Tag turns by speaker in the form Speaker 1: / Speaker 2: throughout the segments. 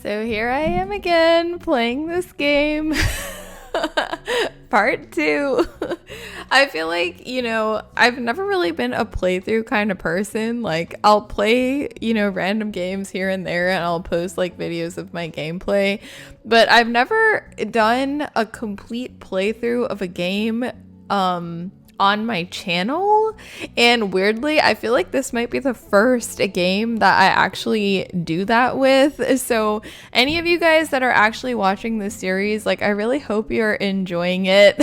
Speaker 1: So here I am again playing this game. Part 2. I feel like, I've never really been a playthrough kind of person. Like, I'll play, random games here and there, and I'll post like videos of my gameplay. But I've never done a complete playthrough of a game on my channel, and weirdly I feel like this might be the first game that I actually do that with. So any of you guys that are actually watching this series, like, I really hope you're enjoying it.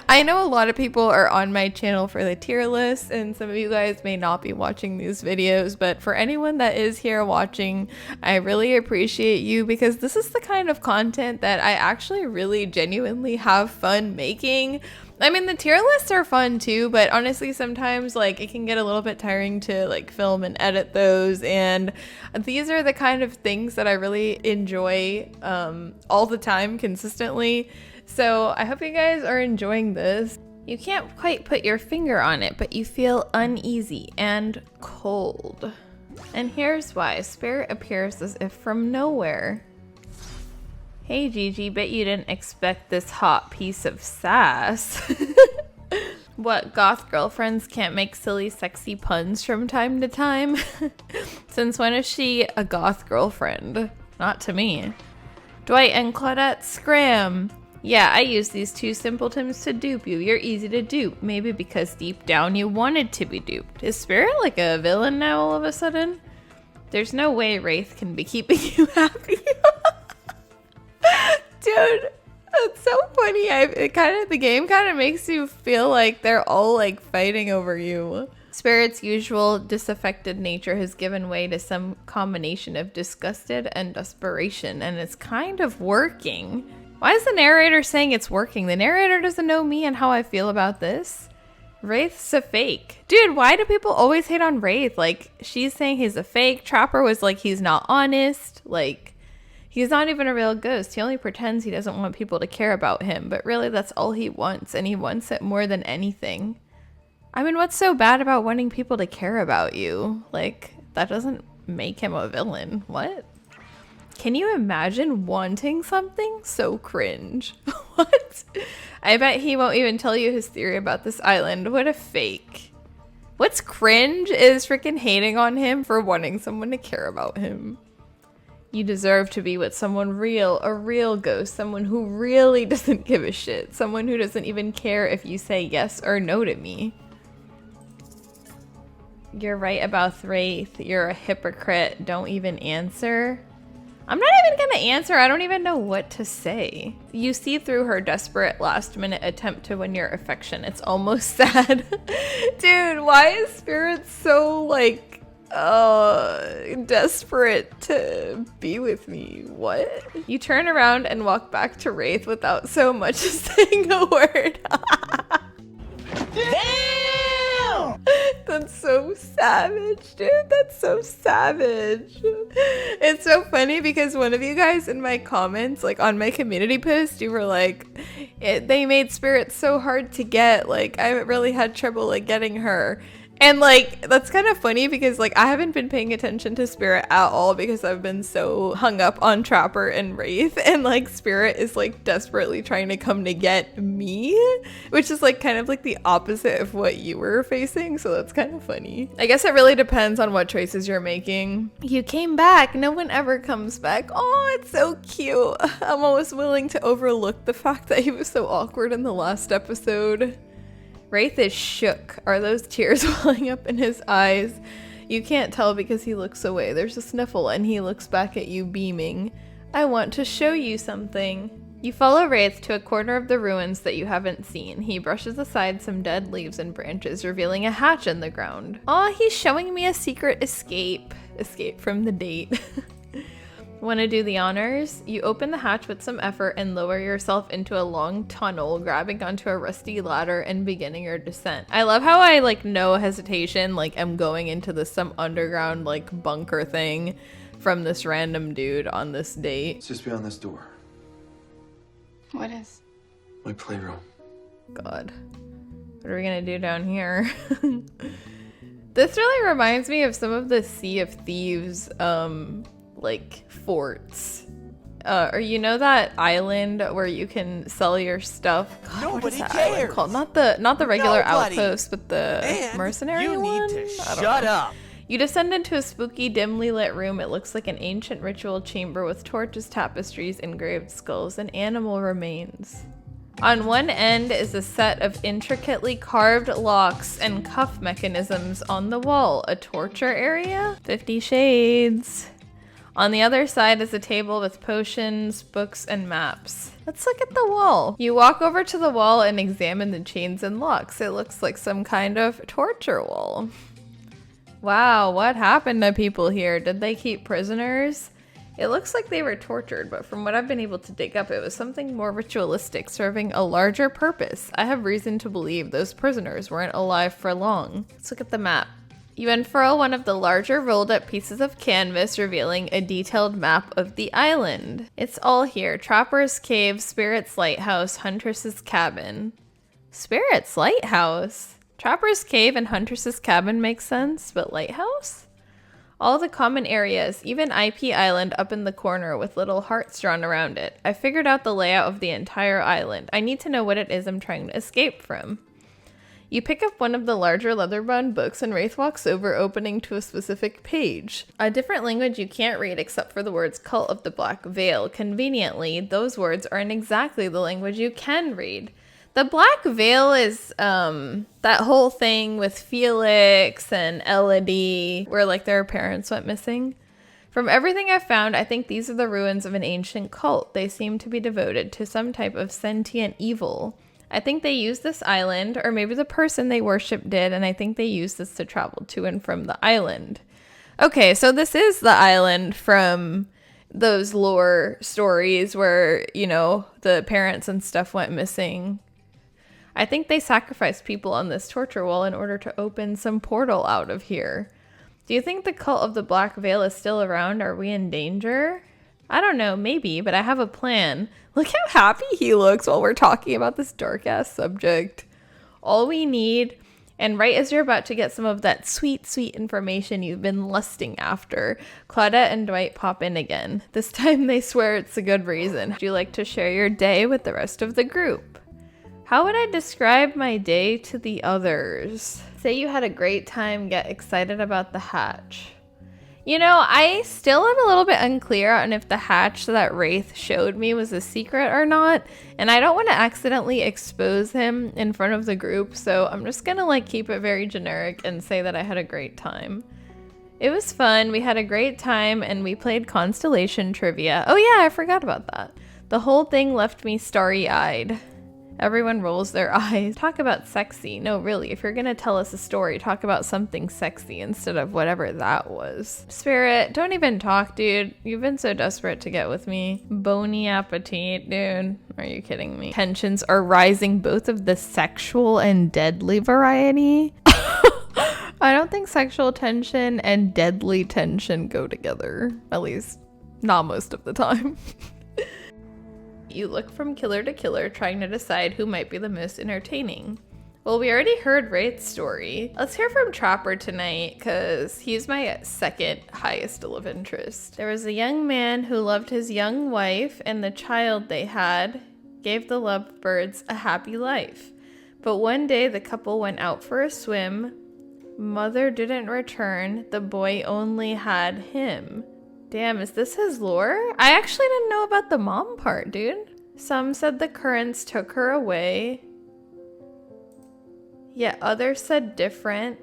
Speaker 1: I know a lot of people are on my channel for the tier list, and some of you guys may not be watching these videos, but for anyone that is here watching, I really appreciate you, because this is the kind of content that I actually really genuinely have fun making. I mean, the tier lists are fun too, but honestly, sometimes like it can get a little bit tiring to like film and edit those. And these are the kind of things that I really enjoy all the time, consistently. So I hope you guys are enjoying this. You can't quite put your finger on it, but you feel uneasy and cold. And here's why. Spirit appears as if from nowhere. Hey Gigi, bet you didn't expect this hot piece of sass. What, goth girlfriends can't make silly sexy puns from time to time? Since when is she a goth girlfriend? Not to me. Dwight and Claudette, scram! Yeah, I use these two simpletons to dupe you. You're easy to dupe. Maybe because deep down you wanted to be duped. Is Spirit like a villain now all of a sudden? There's no way Wraith can be keeping you happy. Dude, that's so funny. The game kind of makes you feel like they're all like fighting over you. Spirit's usual disaffected nature has given way to some combination of disgusted and desperation, and it's kind of working. Why is the narrator saying it's working? The narrator doesn't know me and how I feel about this. Wraith's a fake. Dude, why do people always hate on Wraith? Like, she's saying he's a fake. Trapper was like, he's not honest. Like, he's not even a real ghost. He only pretends he doesn't want people to care about him, but really that's all he wants, and he wants it more than anything. I mean, what's so bad about wanting people to care about you? Like, that doesn't make him a villain. What? Can you imagine wanting something? So cringe. What? I bet he won't even tell you his theory about this island. What a fake. What's cringe is freaking hating on him for wanting someone to care about him. You deserve to be with someone real, a real ghost, someone who really doesn't give a shit, someone who doesn't even care if you say yes or no to me. You're right about Wraith. You're a hypocrite. Don't even answer. I'm not even gonna answer. I don't even know what to say. You see through her desperate last-minute attempt to win your affection. It's almost sad. Dude, why is Spirit so, like, desperate to be with me? What? You turn around and walk back to Wraith without so much as saying a word. Damn! That's so savage, dude. That's so savage. It's so funny because one of you guys in my comments, like on my community post, you were like, they made Spirit so hard to get. Like, I really had trouble like getting her. And like, that's kind of funny because like I haven't been paying attention to Spirit at all because I've been so hung up on Trapper and Wraith, and like Spirit is like desperately trying to come to get me, which is like kind of like the opposite of what you were facing. So that's kind of funny. I guess it really depends on what choices you're making. You came back. No one ever comes back. Oh, it's so cute. I'm almost willing to overlook the fact that he was so awkward in the last episode. Wraith is shook. Are those tears welling up in his eyes? You can't tell because he looks away. There's a sniffle and he looks back at you beaming. I want to show you something. You follow Wraith to a corner of the ruins that you haven't seen. He brushes aside some dead leaves and branches, revealing a hatch in the ground. Aw, he's showing me a secret escape. Escape from the date. Want to do the honors? You open the hatch with some effort and lower yourself into a long tunnel, grabbing onto a rusty ladder and beginning your descent. I love how I, like, no hesitation, like, am going into this some underground, like, bunker thing from this random dude on this date.
Speaker 2: It's just beyond this door.
Speaker 3: What is?
Speaker 2: My playroom.
Speaker 1: God. What are we gonna do down here? This really reminds me of some of the Sea of Thieves, like forts Or you know that island where you can sell your stuff? God, what is that island called? Not the regular outpost, but the mercenary one?
Speaker 4: You need to shut up.
Speaker 1: You descend into a spooky, dimly lit room. It looks like an ancient ritual chamber with torches, tapestries, engraved skulls, and animal remains. On one end is a set of intricately carved locks and cuff mechanisms on the wall. A torture area? 50 Shades. On the other side is a table with potions, books, and maps. Let's look at the wall. You walk over to the wall and examine the chains and locks. It looks like some kind of torture wall. Wow, what happened to people here? Did they keep prisoners? It looks like they were tortured, but from what I've been able to dig up, it was something more ritualistic, serving a larger purpose. I have reason to believe those prisoners weren't alive for long. Let's look at the map. You unfurl one of the larger rolled up pieces of canvas, revealing a detailed map of the island. It's all here. Trapper's Cave, Spirit's Lighthouse, Huntress's Cabin. Spirit's Lighthouse? Trapper's Cave and Huntress's Cabin makes sense, but Lighthouse? All the common areas, even IP Island up in the corner with little hearts drawn around it. I figured out the layout of the entire island. I need to know what it is I'm trying to escape from. You pick up one of the larger leather-bound books and Wraith walks over, opening to a specific page. A different language you can't read except for the words Cult of the Black Veil. Conveniently, those words aren't exactly the language you can read. The Black Veil is that whole thing with Felix and Elodie where like their parents went missing. From everything I've found, I think these are the ruins of an ancient cult. They seem to be devoted to some type of sentient evil. I think they used this island, or maybe the person they worship did, and I think they used this to travel to and from the island. Okay, so this is the island from those lore stories where, you know, the parents and stuff went missing. I think they sacrificed people on this torture wall in order to open some portal out of here. Do you think the Cult of the Black Veil is still around? Are we in danger? I don't know, maybe, but I have a plan. Look how happy he looks while we're talking about this dark-ass subject. All we need, and right as you're about to get some of that sweet, sweet information you've been lusting after, Claudette and Dwight pop in again. This time they swear it's a good reason. Would you like to share your day with the rest of the group? How would I describe my day to the others? Say you had a great time, get excited about the hatch. You know, I still am a little bit unclear on if the hatch that Wraith showed me was a secret or not, and I don't want to accidentally expose him in front of the group, so I'm just gonna like keep it very generic and say that I had a great time. It was fun, we had a great time, and we played Constellation Trivia. Oh yeah, I forgot about that. The whole thing left me starry-eyed. Everyone rolls their eyes. Talk about sexy. No, really, if you're gonna tell us a story, talk about something sexy instead of whatever that was. Spirit, don't even talk, dude. You've been so desperate to get with me. Bony appetit, dude. Are you kidding me? Tensions are rising, both of the sexual and deadly variety. I don't think sexual tension and deadly tension go together. At least, not most of the time. You look from killer to killer, trying to decide who might be the most entertaining. Well, we already heard Wraith's story. Let's hear from Trapper tonight, because he's my second highest love interest. There was a young man who loved his young wife, and the child they had gave the lovebirds a happy life. But one day, the couple went out for a swim. Mother didn't return. The boy only had him. Damn, is this his lore? I actually didn't know about the mom part, dude. Some said the currents took her away, yet others said different,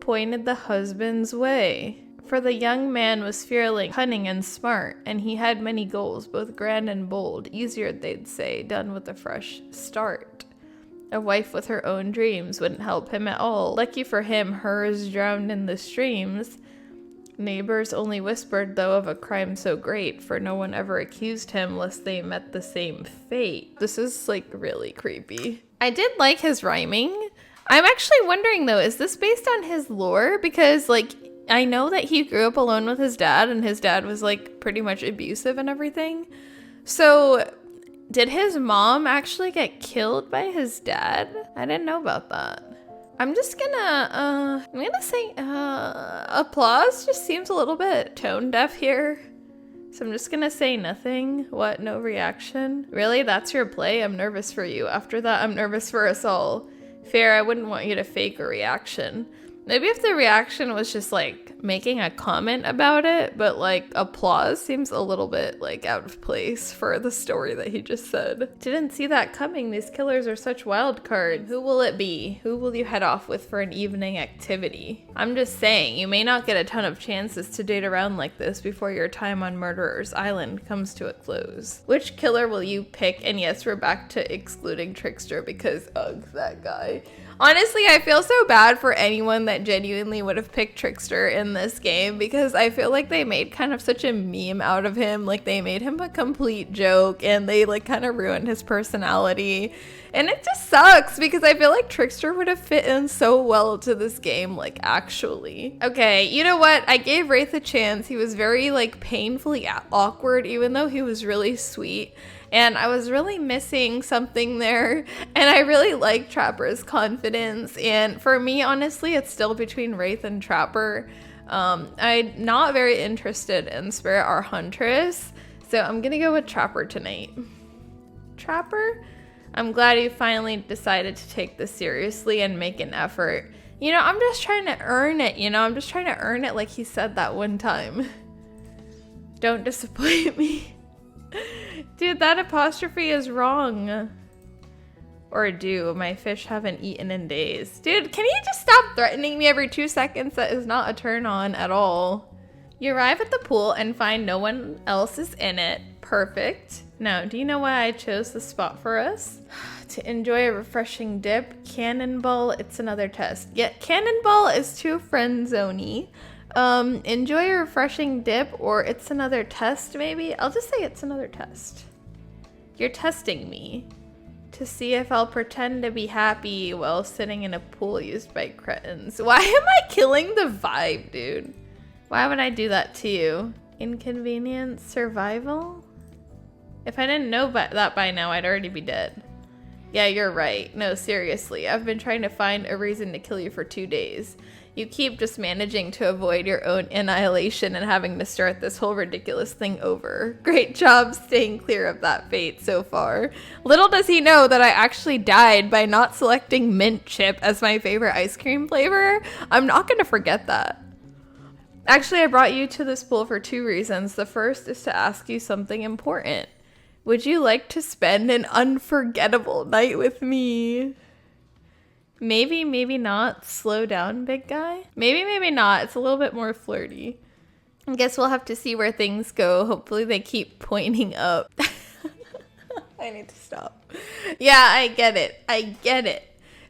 Speaker 1: pointed the husband's way. For the young man was fearless, cunning, and smart, and he had many goals, both grand and bold, easier, they'd say, done with a fresh start. A wife with her own dreams wouldn't help him at all. Lucky for him, hers drowned in the streams. Neighbors only whispered, though, of a crime so great, for no one ever accused him lest they met the same fate. This is, like, really creepy. I did like his rhyming. I'm actually wondering, though, is this based on his lore? Because, like, I know that he grew up alone with his dad, and his dad was, like, pretty much abusive and everything. So, did his mom actually get killed by his dad? I didn't know about that. I'm just gonna, say, applause just seems a little bit tone deaf here. So I'm just gonna say nothing. What? No reaction? Really? That's your play? I'm nervous for you. After that, I'm nervous for us all. Fair, I wouldn't want you to fake a reaction. Maybe if the reaction was just like making a comment about it, but like applause seems a little bit like out of place for the story that he just said. Didn't see that coming. These killers are such wild cards. Who will it be? Who will you head off with for an evening activity? I'm just saying, you may not get a ton of chances to date around like this before your time on Murderer's Island comes to a close. Which killer will you pick? And yes, we're back to excluding Trickster because ugh, that guy. Honestly, I feel so bad for anyone that genuinely would have picked Trickster in this game because I feel like they made kind of such a meme out of him. Like they made him a complete joke and they like kind of ruined his personality. And it just sucks because I feel like Trickster would have fit in so well to this game, like actually. Okay, you know what? I gave Wraith a chance. He was very like painfully awkward even though he was really sweet. And I was really missing something there. And I really like Trapper's confidence. And for me, honestly, it's still between Wraith and Trapper. I'm not very interested in Spirit or Huntress. So I'm going to go with Trapper tonight. Trapper? I'm glad you finally decided to take this seriously and make an effort. You know, I'm just trying to earn it, you know? I'm just trying to earn it like he said that one time. Don't disappoint me. Dude, that apostrophe is wrong. Or do. My fish haven't eaten in days. Dude, can you just stop threatening me every 2 seconds? That is not a turn on at all. You arrive at the pool and find no one else is in it. Perfect. Now, do you know why I chose this spot for us? To enjoy a refreshing dip. Cannonball, it's another test. Yeah, Cannonball is too friend-zoney. Enjoy a refreshing dip, or it's another test, maybe? I'll just say it's another test. You're testing me to see if I'll pretend to be happy while sitting in a pool used by cretins. Why am I killing the vibe, dude? Why would I do that to you? Inconvenience? Survival? If I didn't know that by now, I'd already be dead. Yeah, you're right. No, seriously. I've been trying to find a reason to kill you for 2 days. You keep just managing to avoid your own annihilation and having to start this whole ridiculous thing over. Great job staying clear of that fate so far. Little does he know that I actually died by not selecting mint chip as my favorite ice cream flavor. I'm not going to forget that. Actually, I brought you to this pool for 2 reasons. The first is to ask you something important. Would you like to spend an unforgettable night with me? Maybe, maybe not. Slow down, big guy. Maybe, maybe not. It's a little bit more flirty. I guess we'll have to see where things go. Hopefully they keep pointing up. I need to stop. Yeah, I get it. I get it.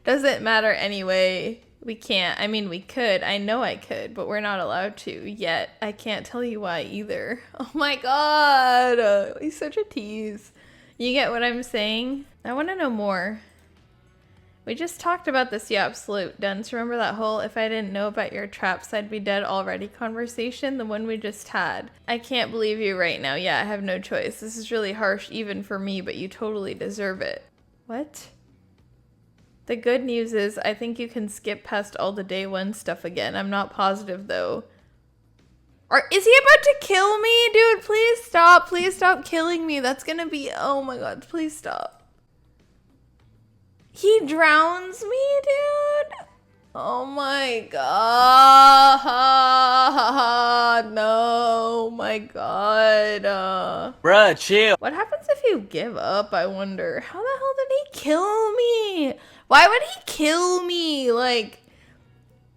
Speaker 1: Doesn't matter anyway. We can't. I mean, we could. I know I could, but we're not allowed to yet. I can't tell you why either. Oh my god. He's such a tease. You get what I'm saying? I want to know more. We just talked about this, you absolute dunce. Remember that whole "if I didn't know about your traps, I'd be dead already" conversation? The one we just had. I can't believe you right now. Yeah, I have no choice. This is really harsh even for me, but you totally deserve it. What? The good news is I think you can skip past all the day one stuff again. I'm not positive though. Or is he about to kill me? Dude, please stop. Please stop killing me. That's gonna be, oh my god, please stop. He drowns me, dude? Oh my god. No, my god.
Speaker 4: Bruh, chill.
Speaker 1: What happens if you give up, I wonder? How the hell did he kill me? Why would he kill me? Like,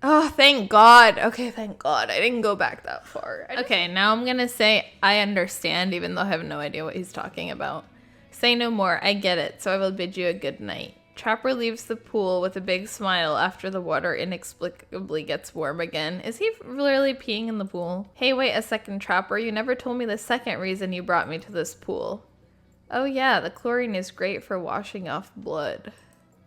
Speaker 1: oh, thank God. Okay, thank God. I didn't go back that far. Okay, now I'm gonna say I understand, even though I have no idea what he's talking about. Say no more. I get it, so I will bid you a good night. Trapper leaves the pool with a big smile after the water inexplicably gets warm again. Is he really peeing in the pool? Hey, wait a second, Trapper. You never told me the second reason you brought me to this pool. Oh yeah, the chlorine is great for washing off blood.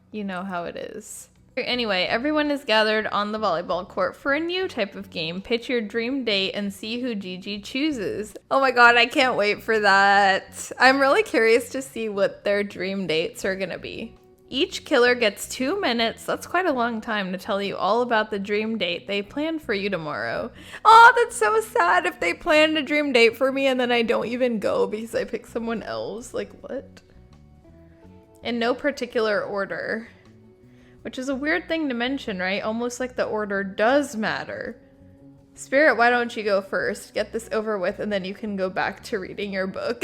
Speaker 1: You know how it is. Anyway, everyone is gathered on the volleyball court for a new type of game. Pitch your dream date and see who Gigi chooses. Oh my god, I can't wait for that. I'm really curious to see what their dream dates are gonna be. Each killer gets 2 minutes. That's quite a long time to tell you all about the dream date they planned for you tomorrow. Oh, that's so sad if they planned a dream date for me and then I don't even go because I pick someone else. Like, what? In no particular order. Which is a weird thing to mention, right? Almost like the order does matter. Spirit, why don't you go first? Get this over with and then you can go back to reading your book.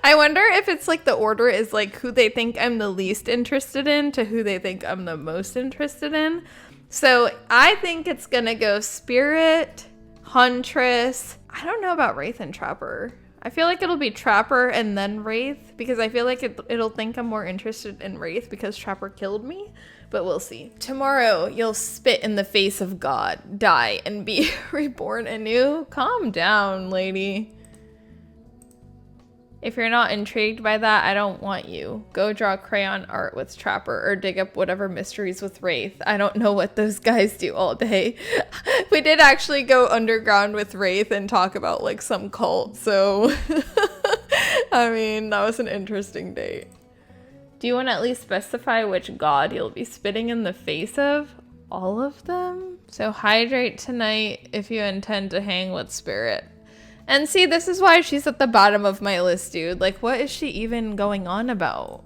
Speaker 1: I wonder if it's like the order is like who they think I'm the least interested in to who they think I'm the most interested in. So I think it's gonna go Spirit, Huntress. I don't know about Wraith and Trapper. I feel like it'll be Trapper and then Wraith because I feel like it'll think I'm more interested in Wraith because Trapper killed me. But we'll see. Tomorrow, you'll spit in the face of God, die, and be reborn anew. Calm down, lady. If you're not intrigued by that, I don't want you. Go draw crayon art with Trapper or dig up whatever mysteries with Wraith. I don't know what those guys do all day. We did actually go underground with Wraith and talk about like some cult, so I mean, that was an interesting date. Do you want to at least specify which god you'll be spitting in the face of? All of them? So hydrate tonight if you intend to hang with Spirit. And see, this is why she's at the bottom of my list, dude. Like, what is she even going on about?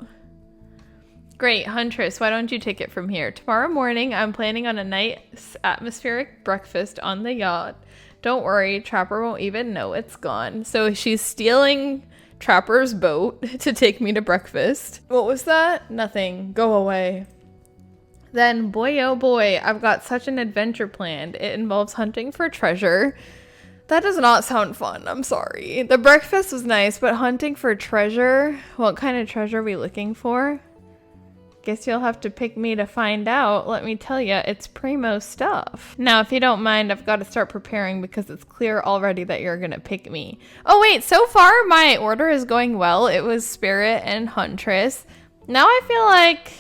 Speaker 1: Great, Huntress, why don't you take it from here? Tomorrow morning, I'm planning on a nice atmospheric breakfast on the yacht. Don't worry, Trapper won't even know it's gone. So she's stealing Trapper's boat to take me to breakfast. What was that? Nothing. Go away. Then, boy oh boy, I've got such an adventure planned. It involves hunting for treasure. That does not sound fun. I'm sorry. The breakfast was nice, but hunting for treasure? What kind of treasure are we looking for? Guess you'll have to pick me to find out. Let me tell you, it's primo stuff. Now, if you don't mind, I've got to start preparing because it's clear already that you're gonna pick me. Oh wait, so far my order is going well. It was Spirit and Huntress. Now I feel like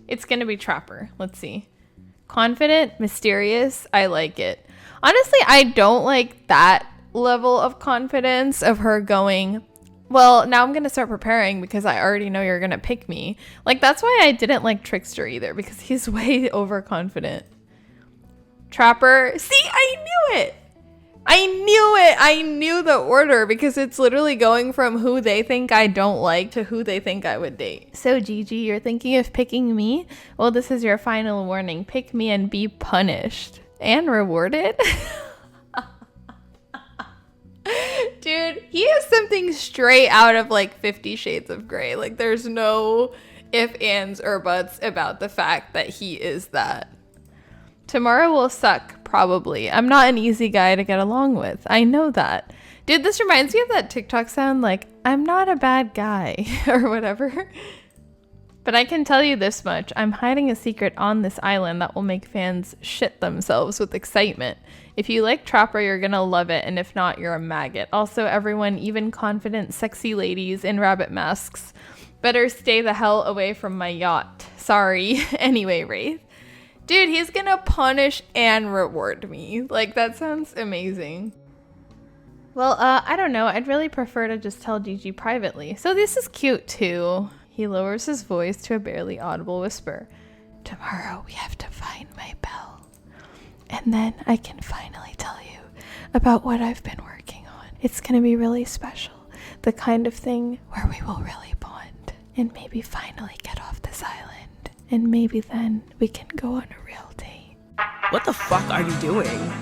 Speaker 1: it's gonna be Trapper. Let's see. Confident, mysterious, I like it. Honestly, I don't like that level of confidence of her going, well, now I'm going to start preparing because I already know you're going to pick me. Like, that's why I didn't like Trickster either, because he's way overconfident. Trapper. See, I knew it. I knew it. I knew the order because it's literally going from who they think I don't like to who they think I would date. So, Gigi, you're thinking of picking me? Well, this is your final warning. Pick me and be punished. And rewarded? Dude, he is something straight out of like 50 Shades of Grey. Like there's no ifs, ands, or buts about the fact that he is that. Tomorrow will suck, probably. I'm not an easy guy to get along with. I know that. Dude, this reminds me of that TikTok sound like, I'm not a bad guy, or whatever. But I can tell you this much. I'm hiding a secret on this island that will make fans shit themselves with excitement. If you like Trapper, you're gonna love it, and if not, you're a maggot. Also, everyone, even confident, sexy ladies in rabbit masks, better stay the hell away from my yacht. Sorry. Anyway, Wraith. Dude, he's gonna punish and reward me. Like, that sounds amazing. Well, I don't know. I'd really prefer to just tell Gigi privately. So this is cute, too. He lowers his voice to a barely audible whisper. Tomorrow, we have to find my bell. And then I can finally tell you about what I've been working on. It's gonna be really special. The kind of thing where we will really bond. And maybe finally get off this island. And maybe then we can go on a real date.
Speaker 4: What the fuck are you doing?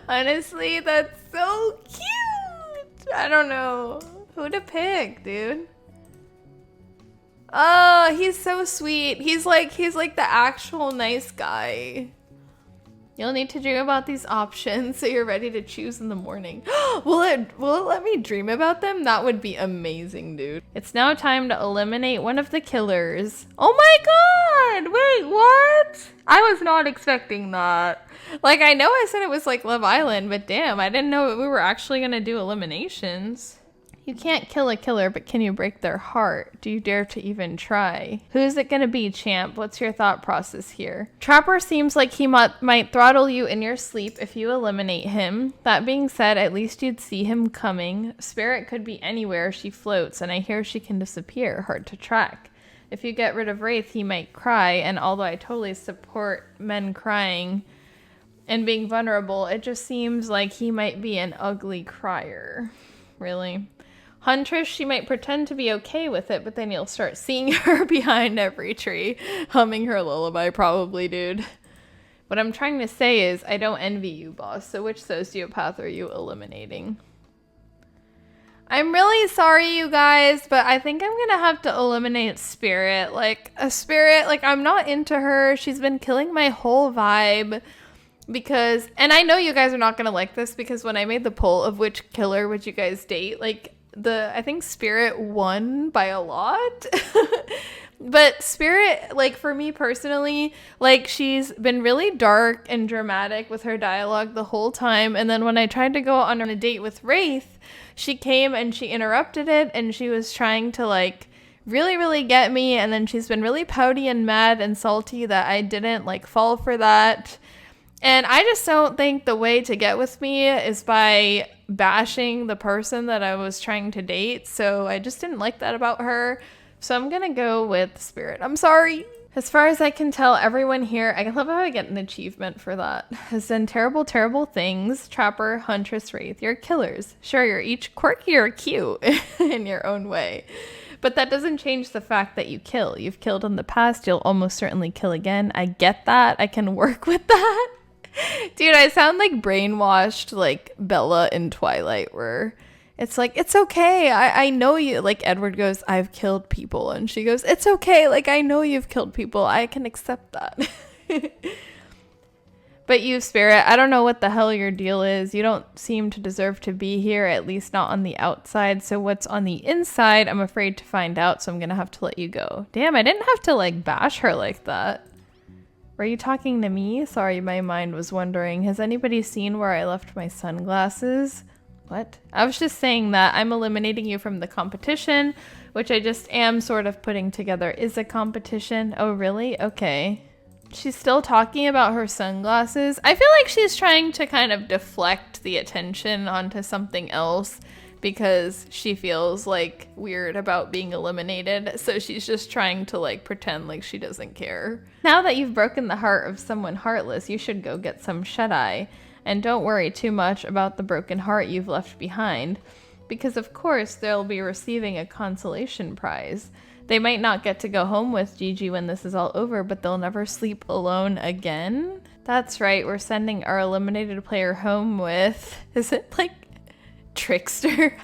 Speaker 1: Honestly, that's so cute. I don't know who to pick, dude. Oh, he's so sweet. He's like the actual nice guy. You'll need to dream about these options so you're ready to choose in the morning. Will it let me dream about them? That would be amazing, dude. It's now time to eliminate one of the killers. Oh my god! Wait, what? I was not expecting that. Like, I know I said it was like Love Island, but damn, I didn't know we were actually gonna do eliminations. You can't kill a killer, but can you break their heart? Do you dare to even try? Who's it gonna be, champ? What's your thought process here? Trapper seems like he might throttle you in your sleep if you eliminate him. That being said, at least you'd see him coming. Spirit could be anywhere she floats, and I hear she can disappear. Hard to track. If you get rid of Wraith, he might cry, and although I totally support men crying and being vulnerable, it just seems like he might be an ugly crier. Really? Huntress, she might pretend to be okay with it, but then you'll start seeing her behind every tree, humming her lullaby probably, dude. What I'm trying to say is, I don't envy you, boss, so which sociopath are you eliminating? I'm really sorry, you guys, but I think I'm gonna have to eliminate Spirit. Like, a Spirit, like, I'm not into her. She's been killing my whole vibe. Because, and I know you guys are not gonna like this, because when I made the poll of which killer would you guys date, like, I think Spirit won by a lot. But Spirit, like, for me personally, like, she's been really dark and dramatic with her dialogue the whole time. And then when I tried to go on a date with Wraith, she came and she interrupted it, and she was trying to, like, really get me. And then she's been really pouty and mad and salty that I didn't, like, fall for that. And I just don't think the way to get with me is by bashing the person that I was trying to date. So I just didn't like that about her. So I'm going to go with Spirit. I'm sorry. As far as I can tell, everyone here, I love how I get an achievement for that, has done terrible things. Trapper, Huntress, Wraith, you're killers. Sure, you're each quirky or cute in your own way. But that doesn't change the fact that you kill. You've killed in the past. You'll almost certainly kill again. I get that. I can work with that. Dude, I sound like brainwashed, like Bella in Twilight, where it's like, it's okay. I know you. Like, Edward goes, I've killed people. And she goes, it's okay. Like, I know you've killed people. I can accept that. But you, Spirit, I don't know what the hell your deal is. You don't seem to deserve to be here, at least not on the outside. So what's on the inside, I'm afraid to find out. So I'm going to have to let you go. Damn, I didn't have to, like, bash her like that. Were you talking to me? Sorry, my mind was wondering. Has anybody seen where I left my sunglasses? What? I was just saying that I'm eliminating you from the competition, which I just am sort of putting together is a competition. Oh, really? Okay. She's still talking about her sunglasses. I feel like she's trying to kind of deflect the attention onto something else because she feels like weird about being eliminated. So she's just trying to, like, pretend like she doesn't care. Now that you've broken the heart of someone heartless, you should go get some shut-eye. And don't worry too much about the broken heart you've left behind, because of course they'll be receiving a consolation prize. They might not get to go home with Gigi when this is all over, but they'll never sleep alone again. That's right, we're sending our eliminated player home with, is it like Trickster?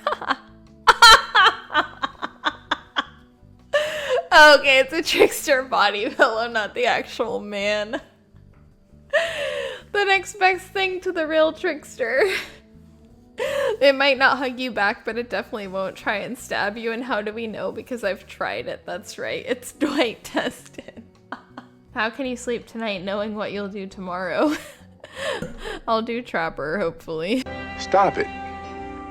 Speaker 1: Okay, it's a Trickster body pillow, not the actual man. The next best thing to the real Trickster. It might not hug you back, but it definitely won't try and stab you. And how do we know? Because I've tried it. That's right. It's Dwight tested. How can you sleep tonight knowing what you'll do tomorrow? I'll do Trapper, hopefully.
Speaker 5: Stop it.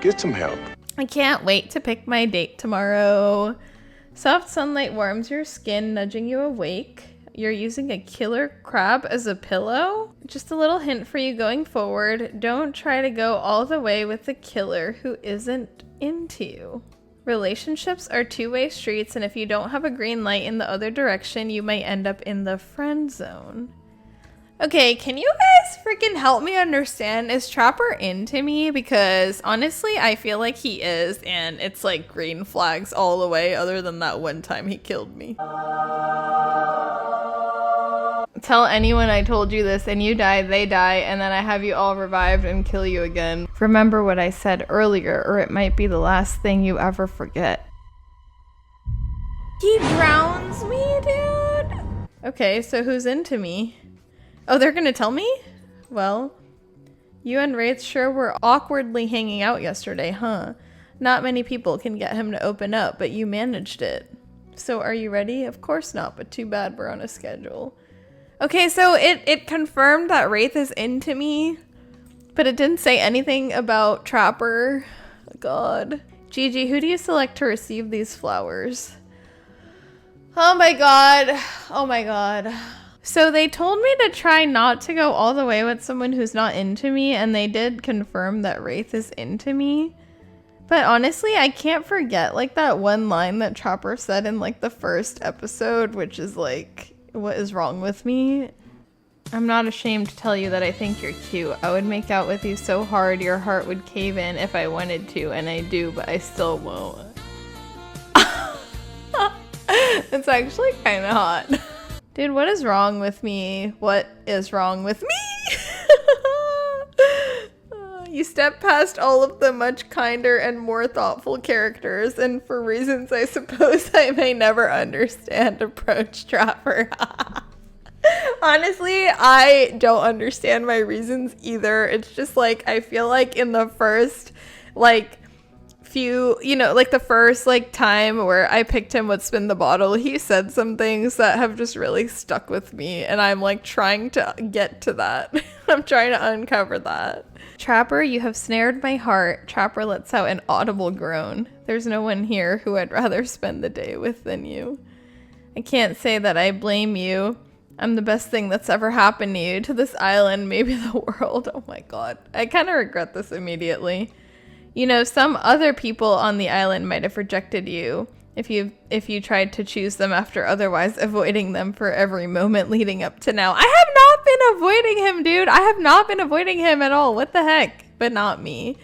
Speaker 5: Get some help.
Speaker 1: I can't wait to pick my date tomorrow. Soft sunlight warms your skin, nudging you awake. You're using a killer crab as a pillow? Just a little hint for you going forward. Don't try to go all the way with the killer who isn't into you. Relationships are two-way streets, and if you don't have a green light in the other direction, you might end up in the friend zone. Okay, can you guys freaking help me understand? Is Trapper into me? Because honestly, I feel like he is, and it's like green flags all the way, other than that one time he killed me. Tell anyone I told you this and you die, they die, and then I have you all revived and kill you again. Remember what I said earlier, or it might be the last thing you ever forget. He drowns me, dude! Okay, so who's into me? Oh, they're gonna tell me? Well, you and Wraith sure were awkwardly hanging out yesterday, huh? Not many people can get him to open up, but you managed it. So are you ready? Of course not, but too bad we're on a schedule. Okay, so it confirmed that Wraith is into me, but it didn't say anything about Trapper. God. Gigi, who do you select to receive these flowers? Oh my god. Oh my god. So they told me to try not to go all the way with someone who's not into me, and they did confirm that Wraith is into me. But honestly, I can't forget like that one line that Chopper said in like the first episode, which is like, what is wrong with me? I'm not ashamed to tell you that I think you're cute. I would make out with you so hard your heart would cave in if I wanted to, and I do, but I still won't. It's actually kind of hot. Dude, what is wrong with me? What is wrong with me? You step past all of the much kinder and more thoughtful characters, and for reasons I suppose I may never understand, approach Trapper. Honestly, I don't understand my reasons either. It's just like, I feel like in the first, like, few, you know, like the first, like, time where I picked him with Spin the Bottle, he said some things that have just really stuck with me, and I'm, like, trying to get to that. I'm trying to uncover that. Trapper, you have snared my heart. Trapper lets out an audible groan. There's no one here who I'd rather spend the day with than you. I can't say that I blame you. I'm the best thing that's ever happened to you, to this island, maybe the world. Oh my god. I kind of regret this immediately. You know, some other people on the island might have rejected you if you tried to choose them after otherwise avoiding them for every moment leading up to now. I have not been avoiding him, dude. I have not been avoiding him at all. What the heck? But not me.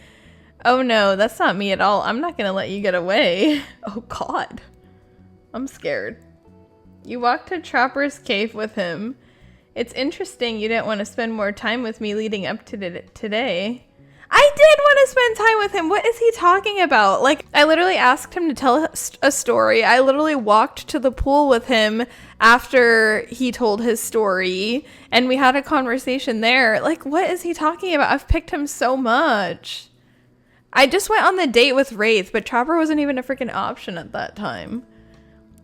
Speaker 1: Oh no, that's not me at all. I'm not gonna let you get away. Oh god. I'm scared. You walked to Trapper's cave with him. It's interesting you didn't want to spend more time with me leading up to today. I did want to spend time with him. What is he talking about? Like, I literally asked him to tell a story. I literally walked to the pool with him after he told his story, and we had a conversation there. Like, what is he talking about? I've picked him so much. I just went on the date with Wraith, but Trapper wasn't even a freaking option at that time.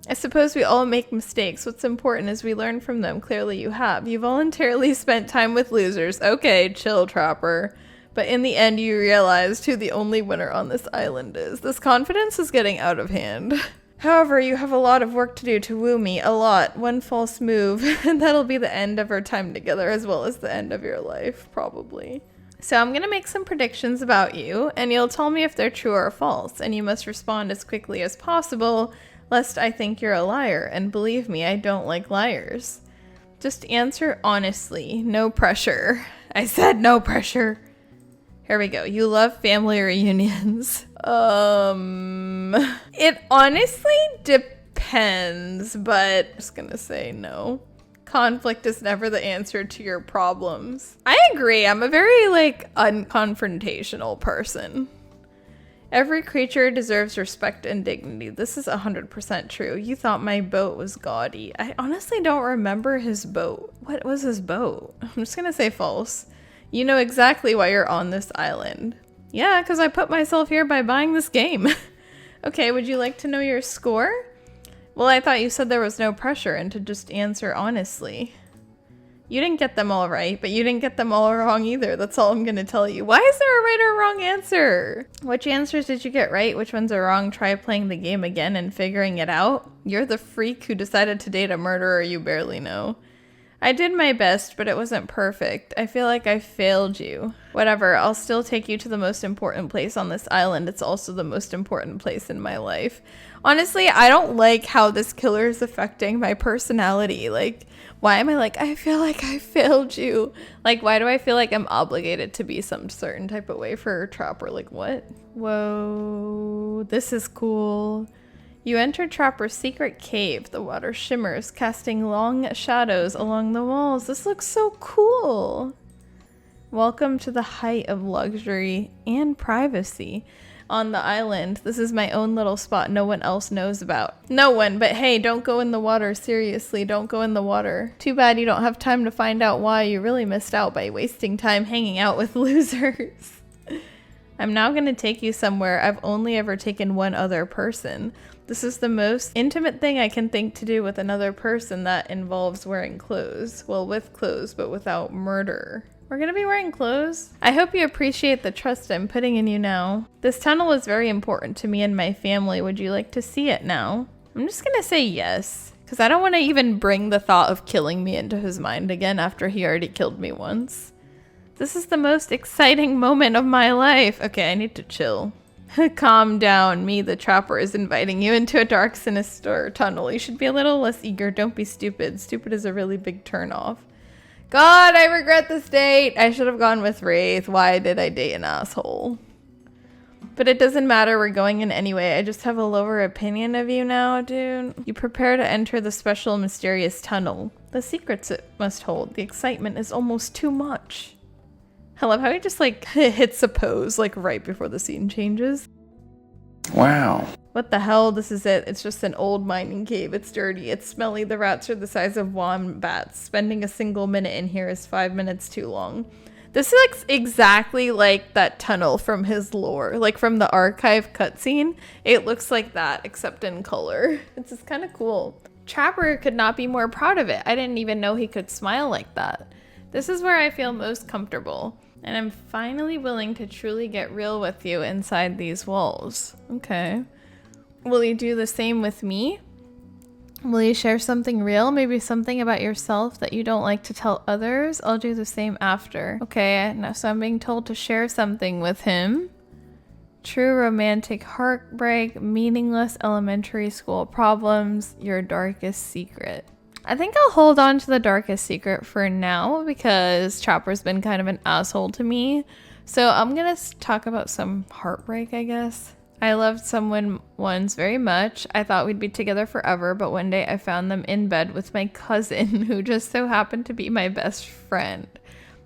Speaker 1: I suppose we all make mistakes. What's important is we learn from them. Clearly you have. You voluntarily spent time with losers. Okay, chill, Trapper. But in the end, you realized who the only winner on this island is. This confidence is getting out of hand. However, you have a lot of work to do to woo me. A lot. One false move, and that'll be the end of our time together, as well as the end of your life, probably. So I'm going to make some predictions about you, and you'll tell me if they're true or false, and you must respond as quickly as possible, lest I think you're a liar, and believe me, I don't like liars. Just answer honestly. No pressure. I said no pressure. Here we go. You love family reunions. It honestly depends, but I'm just gonna say no. Conflict is never the answer to your problems. I agree. I'm a very, like, unconfrontational person. Every creature deserves respect and dignity. This is 100% true. You thought my boat was gaudy. I honestly don't remember his boat. What was his boat? I'm just gonna say false. You know exactly why you're on this island. Yeah, because I put myself here by buying this game. Okay, would you like to know your score? Well, I thought you said there was no pressure and to just answer honestly. You didn't get them all right, but you didn't get them all wrong either. That's all I'm going to tell you. Why is there a right or wrong answer? Which answers did you get right? Which ones are wrong? Try playing the game again and figuring it out. You're the freak who decided to date a murderer you barely know. I did my best, but it wasn't perfect. I feel like I failed you. Whatever, I'll still take you to the most important place on this island. It's also the most important place in my life. Honestly, I don't like how this killer is affecting my personality. Like, why am I like, I feel like I failed you? Like, why do I feel like I'm obligated to be some certain type of way for Trapper? Like, what? Whoa, this is cool. You enter Trapper's secret cave. The water shimmers, casting long shadows along the walls. This looks so cool. Welcome to the height of luxury and privacy on the island. This is my own little spot no one else knows about. No one, but hey, don't go in the water. Seriously, don't go in the water. Too bad you don't have time to find out why. You really missed out by wasting time hanging out with losers. I'm now going to take you somewhere I've only ever taken one other person. This is the most intimate thing I can think to do with another person that involves wearing clothes. Well, with clothes, but without murder. We're gonna be wearing clothes. I hope you appreciate the trust I'm putting in you now. This tunnel is very important to me and my family. Would you like to see it now? I'm just gonna say yes, because I don't want to even bring the thought of killing me into his mind again after he already killed me once. This is the most exciting moment of my life. Okay, I need to chill. Calm down. Me, the trapper, is inviting you into a dark, sinister tunnel. You should be a little less eager. Don't be stupid. Stupid is a really big turnoff. God, I regret this date. I should have gone with Wraith. Why did I date an asshole? But it doesn't matter. We're going in anyway. I just have a lower opinion of you now, dude. You prepare to enter the special, mysterious tunnel. The secrets it must hold. The excitement is almost too much. I love how he just like hits a pose like right before the scene changes.
Speaker 2: Wow.
Speaker 1: What the hell? This is it. It's just an old mining cave. It's dirty. It's smelly. The rats are the size of wombats. Spending a single minute in here is 5 minutes too long. This looks exactly like that tunnel from his lore. Like from the archive cutscene. It looks like that, except in color. It's just kind of cool. Trapper could not be more proud of it. I didn't even know he could smile like that. This is where I feel most comfortable. And I'm finally willing to truly get real with you inside these walls. Okay. Will you do the same with me? Will you share something real? Maybe something about yourself that you don't like to tell others? I'll do the same after. Okay, now so I'm being told to share something with him. True romantic heartbreak, meaningless elementary school problems, your darkest secret. I think I'll hold on to the darkest secret for now because Trapper's been kind of an asshole to me. So I'm gonna talk about some heartbreak, I guess. I loved someone once very much. I thought we'd be together forever, but one day I found them in bed with my cousin who just so happened to be my best friend.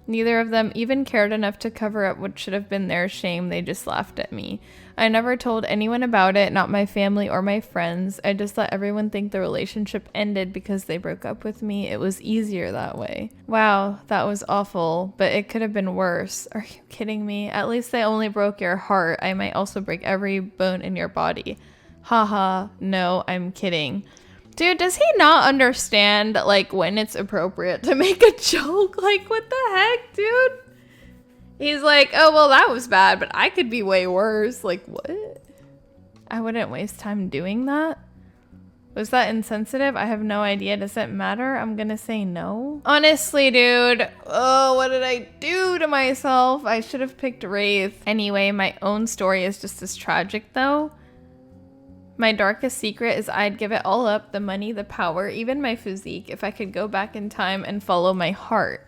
Speaker 1: Neither of them even cared enough to cover up what should have been their shame. They just laughed at me. I never told anyone about it, not my family or my friends. I just let everyone think the relationship ended because they broke up with me. It was easier that way. Wow, that was awful, but it could have been worse. Are you kidding me? At least they only broke your heart. I might also break every bone in your body. Haha, no, I'm kidding. Dude, does he not understand, like, when it's appropriate to make a joke? Like, what the heck, dude? He's like, oh, well, that was bad, but I could be way worse. Like, what? I wouldn't waste time doing that. Was that insensitive? I have no idea. Does it matter? I'm gonna say no. Honestly, dude. Oh, what did I do to myself? I should have picked Wraith. Anyway, my own story is just as tragic, though. My darkest secret is I'd give it all up, the money, the power, even my physique, if I could go back in time and follow my heart.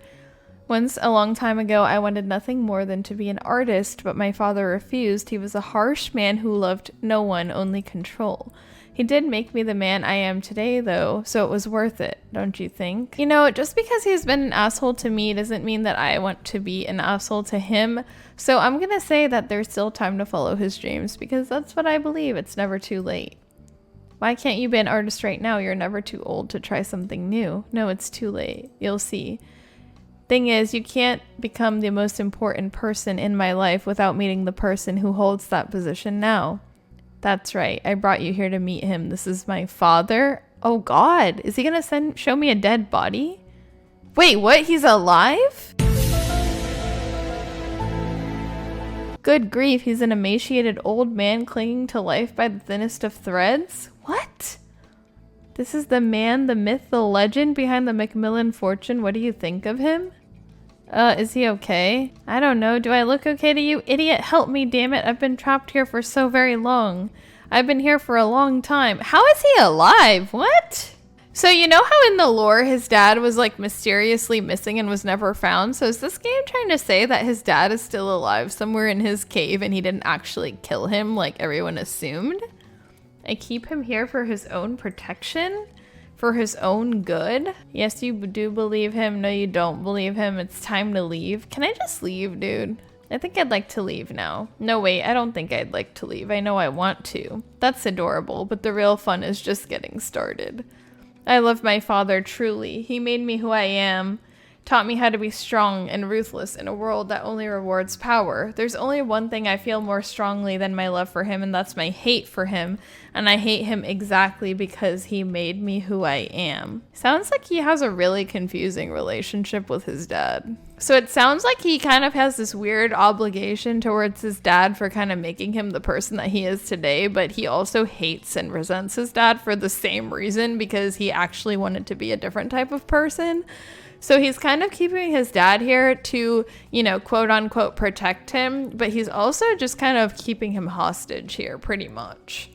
Speaker 1: Once, a long time ago, I wanted nothing more than to be an artist, but my father refused. He was a harsh man who loved no one, only control. He did make me the man I am today, though, so it was worth it, don't you think? You know, just because he's been an asshole to me doesn't mean that I want to be an asshole to him. So I'm gonna say that there's still time to follow his dreams, because that's what I believe. It's never too late. Why can't you be an artist right now? You're never too old to try something new. No, it's too late. You'll see. Thing is, you can't become the most important person in my life without meeting the person who holds that position now. That's right. I brought you here to meet him. This is my father. Oh God, is he gonna show me a dead body? Wait, what? He's alive? Good grief, he's an emaciated old man clinging to life by the thinnest of threads? What? This is the man, the myth, the legend behind the Macmillan fortune. What do you think of him? Is he okay? I don't know. Do I look okay to you? Idiot, help me, damn it. I've been trapped here for so very long. I've been here for a long time. How is he alive? What? So you know how in the lore his dad was like mysteriously missing and was never found? So is this game trying to say that his dad is still alive somewhere in his cave and he didn't actually kill him like everyone assumed? I keep him here for his own protection? For his own good? Yes, you do believe him. No, you don't believe him. It's time to leave. Can I just leave, dude? I think I'd like to leave now. No, wait, I don't think I'd like to leave. I know I want to. That's adorable, but the real fun is just getting started. I love my father, truly. He made me who I am. Taught me how to be strong and ruthless in a world that only rewards power. There's only one thing I feel more strongly than my love for him, and that's my hate for him. And I hate him exactly because he made me who I am. Sounds like he has a really confusing relationship with his dad. So it sounds like he kind of has this weird obligation towards his dad for kind of making him the person that he is today, but he also hates and resents his dad for the same reason, because he actually wanted to be a different type of person. So he's kind of keeping his dad here to, you know, quote unquote protect him, but he's also just kind of keeping him hostage here pretty much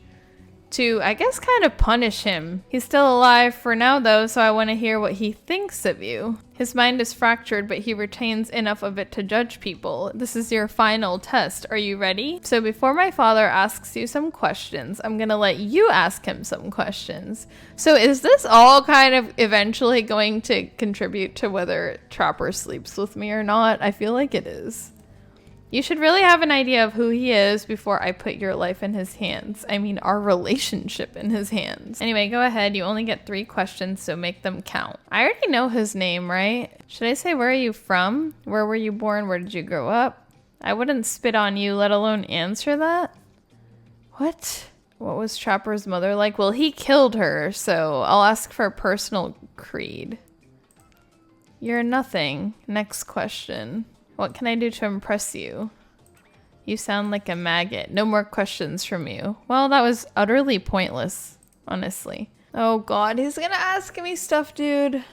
Speaker 1: to, I guess, kind of punish him. He's still alive for now though, so I want to hear what he thinks of you. His mind is fractured, but he retains enough of it to judge people. This is your final test. Are you ready? So before my father asks you some questions, I'm gonna let you ask him some questions. So is this all kind of eventually going to contribute to whether Trapper sleeps with me or not? I feel like it is. You should really have an idea of who he is before I put your life in his hands. I mean, our relationship in his hands. Anyway, go ahead. You only get 3 questions, so make them count. I already know his name, right? Should I say, where are you from? Where were you born? Where did you grow up? I wouldn't spit on you, let alone answer that. What? What was Trapper's mother like? Well, he killed her, so I'll ask for a personal creed. You're nothing. Next question. What can I do to impress you? You sound like a maggot. No more questions from you. Well, that was utterly pointless, honestly. Oh god, he's gonna ask me stuff, dude.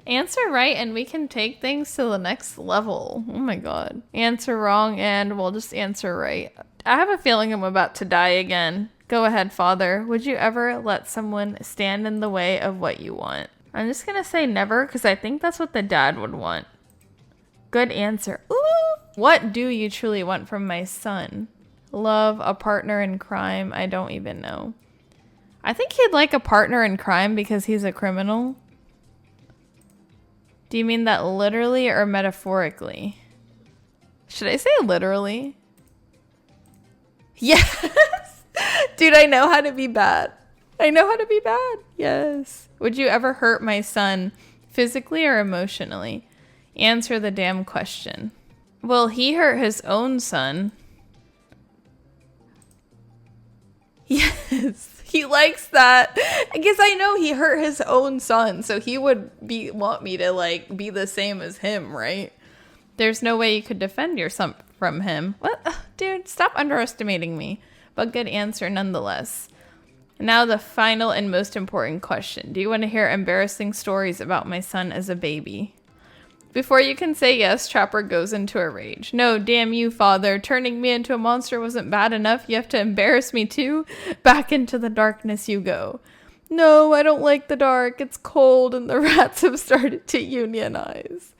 Speaker 1: Answer right and we can take things to the next level. Oh my god. Answer wrong and we'll just answer right. I have a feeling I'm about to die again. Go ahead, father. Would you ever let someone stand in the way of what you want? I'm just gonna say never, because I think that's what the dad would want. Good answer. Ooh. What do you truly want from my son? Love, a partner in crime? I don't even know. I think he'd like a partner in crime because he's a criminal. Do you mean that literally or metaphorically? Should I say literally? Yes! Dude, I know how to be bad. I know how to be bad. Yes. Would you ever hurt my son physically or emotionally? Answer the damn question. Well, he hurt his own son. Yes, he likes that. I guess I know he hurt his own son, so he would want me to like be the same as him, right? There's no way you could defend your son from him. What? Ugh, dude, stop underestimating me. But good answer nonetheless. Now the final and most important question. Do you want to hear embarrassing stories about my son as a baby? Before you can say yes, Trapper goes into a rage. No, damn you, father. Turning me into a monster wasn't bad enough. You have to embarrass me too? Back into the darkness you go. No, I don't like the dark. It's cold and the rats have started to unionize.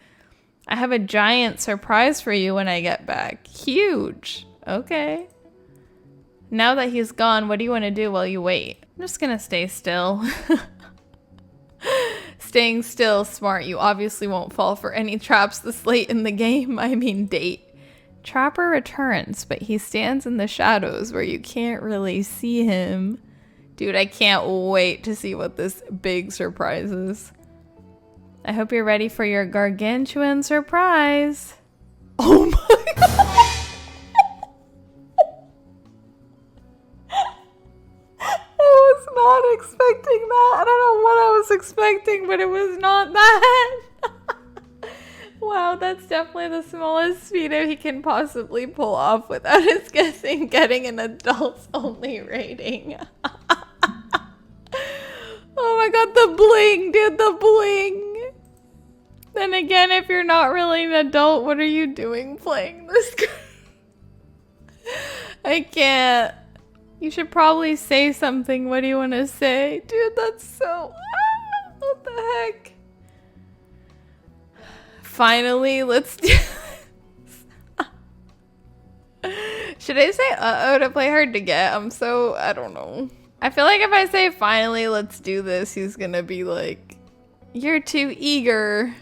Speaker 1: I have a giant surprise for you when I get back. Huge. Okay. Now that he's gone, what do you want to do while you wait? I'm just gonna stay still. Staying still, smart. You obviously won't fall for any traps this late in the game. I mean date. Trapper returns, but he stands in the shadows where you can't really see him. Dude, I can't wait to see what this big surprise is. I hope you're ready for your gargantuan surprise. Oh my god! Not expecting that. I don't know what I was expecting, but it was not that. Wow, that's definitely the smallest speedo he can possibly pull off without his guessing getting an adults only rating. Oh my god, the bling, dude, the bling. Then again, if you're not really an adult, what are you doing playing this game? I can't. You should probably say something. What do you want to say? Dude, that's so... what the heck? Finally, let's do this. Should I say uh-oh to play hard to get? I don't know. I feel like if I say finally, let's do this, he's gonna be like, you're too eager.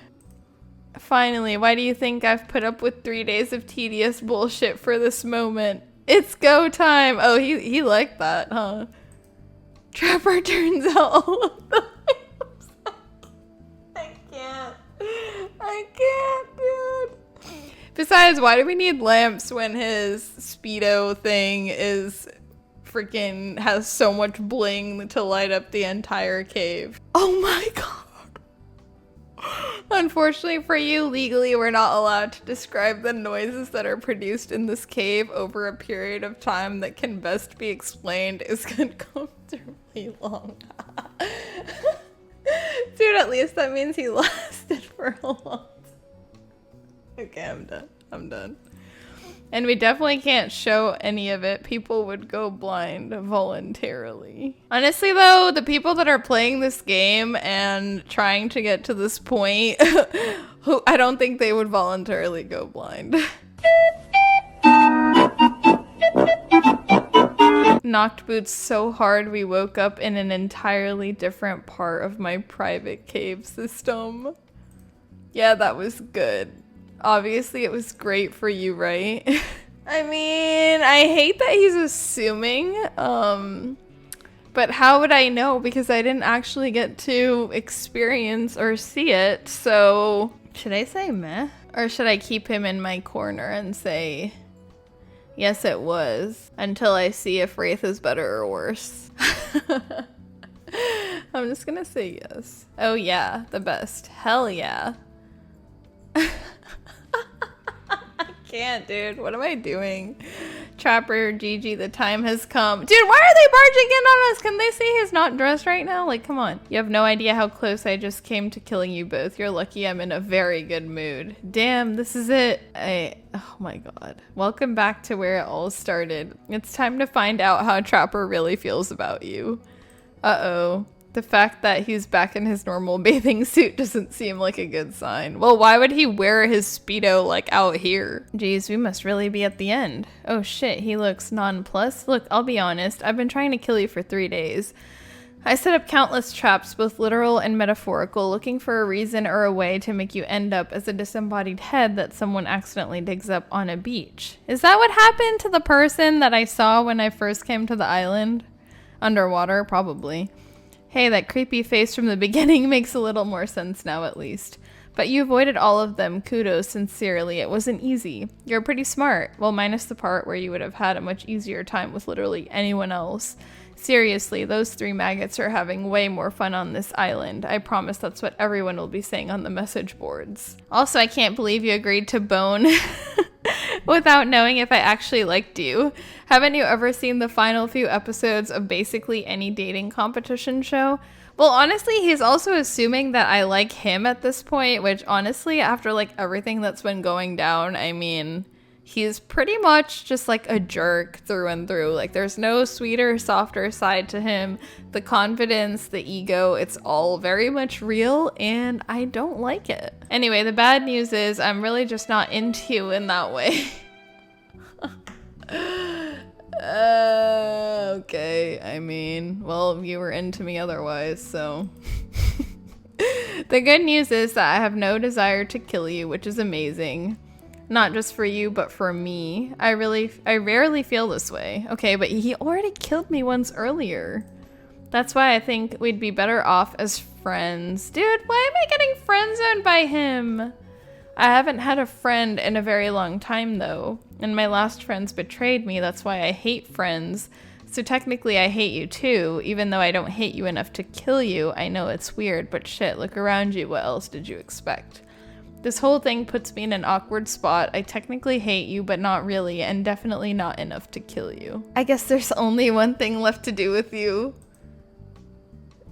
Speaker 1: Finally, why do you think I've put up with 3 days of tedious bullshit for this moment? It's go time. Oh, he liked that, huh? Trapper turns out all of the items. I can't. I can't, dude. Besides, why do we need lamps when his Speedo thing is freaking has so much bling to light up the entire cave? Oh my god. Unfortunately for you, legally, we're not allowed to describe the noises that are produced in this cave over a period of time that can best be explained is uncomfortably long. Dude, at least that means he lasted for a long time. Okay, I'm done. I'm done. And we definitely can't show any of it. People would go blind voluntarily. Honestly, though, the people that are playing this game and trying to get to this point, I don't think they would voluntarily go blind. Knocked boots so hard we woke up in an entirely different part of my private cave system. Yeah, that was good. Obviously, it was great for you, right? I mean, I hate that he's assuming, but how would I know? Because I didn't actually get to experience or see it, so... Should I say meh? Or should I keep him in my corner and say, yes, it was, until I see if Wraith is better or worse? I'm just gonna say yes. Oh yeah, the best. Hell yeah. Can't, dude. What am I doing? Trapper, GG, the time has come. Dude, why are they barging in on us? Can they see he's not dressed right now? Like, come on. You have no idea how close I just came to killing you both. You're lucky I'm in a very good mood. Damn, this is it. Oh my god. Welcome back to where it all started. It's time to find out how Trapper really feels about you. Uh-oh. The fact that he's back in his normal bathing suit doesn't seem like a good sign. Well, why would he wear his Speedo, like, out here? Geez, we must really be at the end. Oh shit, he looks nonplussed. Look, I'll be honest, I've been trying to kill you for 3 days. I set up countless traps, both literal and metaphorical, looking for a reason or a way to make you end up as a disembodied head that someone accidentally digs up on a beach. Is that what happened to the person that I saw when I first came to the island? Underwater, probably. Hey, that creepy face from the beginning makes a little more sense now, at least. But you avoided all of them. Kudos, sincerely. It wasn't easy. You're pretty smart. Well, minus the part where you would have had a much easier time with literally anyone else. Seriously, those 3 maggots are having way more fun on this island. I promise that's what everyone will be saying on the message boards. Also, I can't believe you agreed to bone without knowing if I actually liked you. Haven't you ever seen the final few episodes of basically any dating competition show? Well, honestly, he's also assuming that I like him at this point, which honestly, after like everything that's been going down, I mean, he's pretty much just like a jerk through and through. Like, there's no sweeter, softer side to him. The confidence, the ego, it's all very much real, and I don't like it. Anyway, the bad news is I'm really just not into you in that way. Okay, I mean, well, you were into me otherwise, so... The good news is that I have no desire to kill you, which is amazing. Not just for you, but for me. I rarely feel this way. Okay, but he already killed me once earlier. That's why I think we'd be better off as friends. Dude, why am I getting friend-zoned by him? I haven't had a friend in a very long time, though. And my last friends betrayed me, that's why I hate friends. So technically I hate you too, even though I don't hate you enough to kill you. I know it's weird, but shit, look around you, what else did you expect? This whole thing puts me in an awkward spot. I technically hate you, but not really, and definitely not enough to kill you. I guess there's only one thing left to do with you.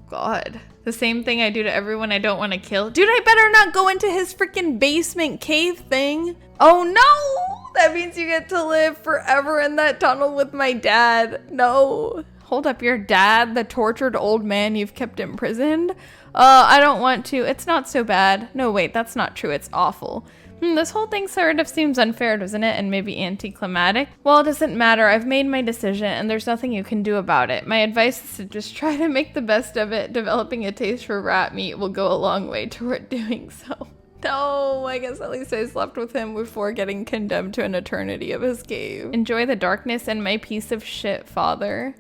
Speaker 1: God. The same thing I do to everyone I don't want to kill. Dude, I better not go into his freaking basement cave thing. Oh no! That means you get to live forever in that tunnel with my dad. No. Hold up, your dad, the tortured old man you've kept imprisoned? I don't want to. It's not so bad. No, wait, that's not true. It's awful. This whole thing sort of seems unfair, doesn't it? And maybe anticlimactic? Well, it doesn't matter. I've made my decision, and there's nothing you can do about it. My advice is to just try to make the best of it. Developing a taste for rat meat will go a long way toward doing so. No, I guess at least I slept with him before getting condemned to an eternity of his cave. Enjoy the darkness and my piece of shit, father.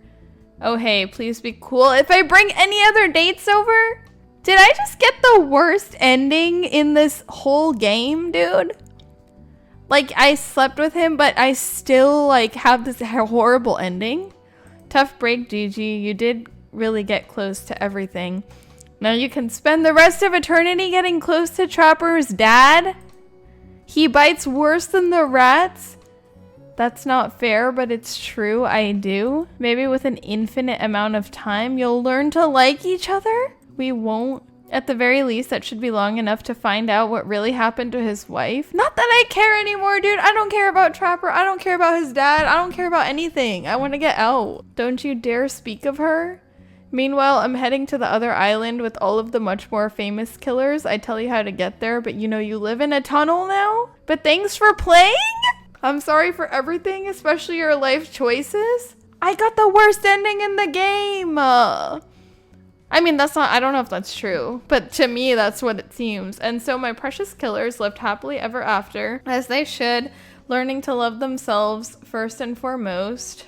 Speaker 1: Oh, hey, please be cool. If I bring any other dates over... Did I just get the worst ending in this whole game, dude? Like, I slept with him, but I still, like, have this horrible ending. Tough break, Gigi. You did really get close to everything. Now you can spend the rest of eternity getting close to Trapper's dad. He bites worse than the rats. That's not fair, but it's true. I do. Maybe with an infinite amount of time, you'll learn to like each other. We won't. At the very least, that should be long enough to find out what really happened to his wife. Not that I care anymore, dude. I don't care about Trapper. I don't care about his dad. I don't care about anything. I want to get out. Don't you dare speak of her. Meanwhile, I'm heading to the other island with all of the much more famous killers. I tell you how to get there, but you know you live in a tunnel now? But thanks for playing? I'm sorry for everything, especially your life choices. I got the worst ending in the game. I mean, that's not, I don't know if that's true, but to me, that's what it seems. And so my precious killers lived happily ever after, as they should, learning to love themselves first and foremost,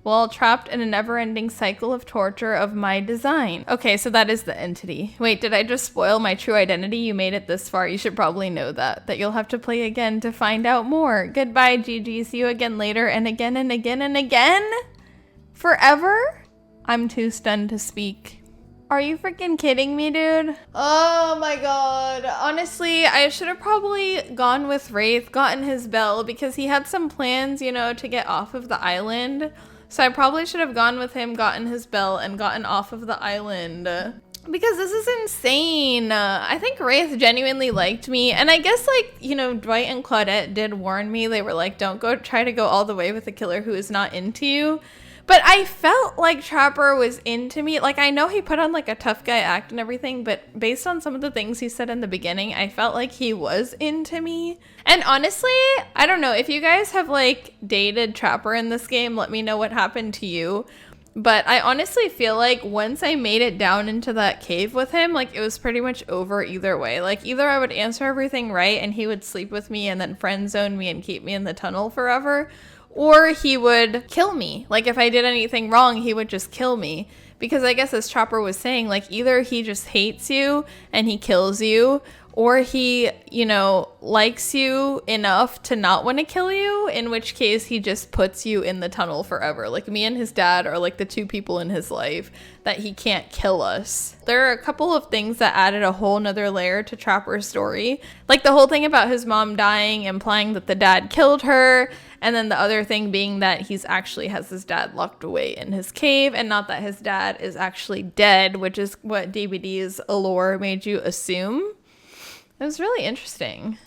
Speaker 1: while trapped in a never-ending cycle of torture of my design. Okay, so that is the entity. Wait, did I just spoil my true identity? You made it this far. You should probably know that you'll have to play again to find out more. Goodbye, GG. See you again later, and again and again and again? Forever? I'm too stunned to speak. Are you freaking kidding me, dude? Oh my god. Honestly, I should have probably gone with Wraith, gotten his bell, because he had some plans, you know, to get off of the island. So I probably should have gone with him, gotten his bell, and gotten off of the island. Because this is insane. I think Wraith genuinely liked me. And I guess, like, you know, Dwight and Claudette did warn me. They were like, don't try to go all the way with a killer who is not into you. But I felt like Trapper was into me. Like, I know he put on, like, a tough guy act and everything, but based on some of the things he said in the beginning, I felt like he was into me. And honestly, I don't know. If you guys have, like, dated Trapper in this game, let me know what happened to you. But I honestly feel like once I made it down into that cave with him, like, it was pretty much over either way. Like, either I would answer everything right and he would sleep with me and then friend zone me and keep me in the tunnel forever, or he would kill me. Like, if I did anything wrong, he would just kill me. Because I guess as Trapper was saying, like, either he just hates you and he kills you, or he, you know, likes you enough to not want to kill you, in which case he just puts you in the tunnel forever. Like, me and his dad are like the two people in his life that he can't kill us. There are a couple of things that added a whole nother layer to Trapper's story. Like the whole thing about his mom dying, implying that the dad killed her, and then the other thing being that he's actually has his dad locked away in his cave, and not that his dad is actually dead, which is what DBD's allure made you assume. It was really interesting.